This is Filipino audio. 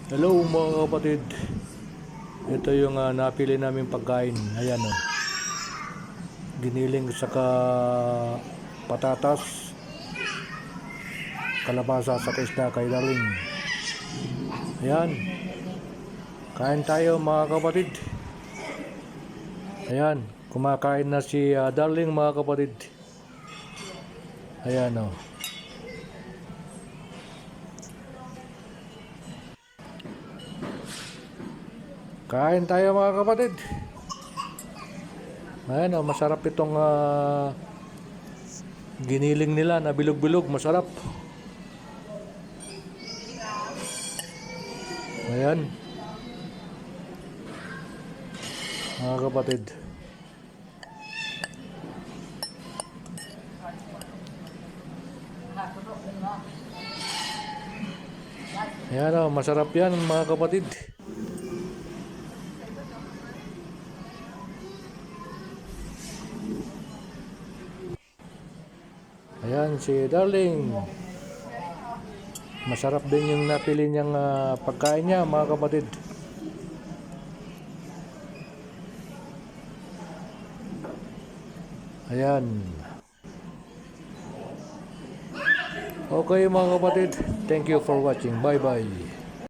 Hello mga kapatid. Ito yung napili namin pagkain. Ayan o. Giniling saka patatas, kalabasa sa isda kay Darling. Ayan. Kain tayo mga kapatid. Ayan. Kumakain na si Darling mga kapatid. Ayan o. Kain tayo mga kapatid. Ayan o, masarap itong giniling nila na bilog-bilog, masarap. Ayan. Mga kapatid. Ayan o, masarap yan mga kapatid. Ayan si Darling. Masarap din yung napili niyang pagkain niya mga kapatid. Ayan. Okay mga kapatid. Thank you for watching. Bye bye.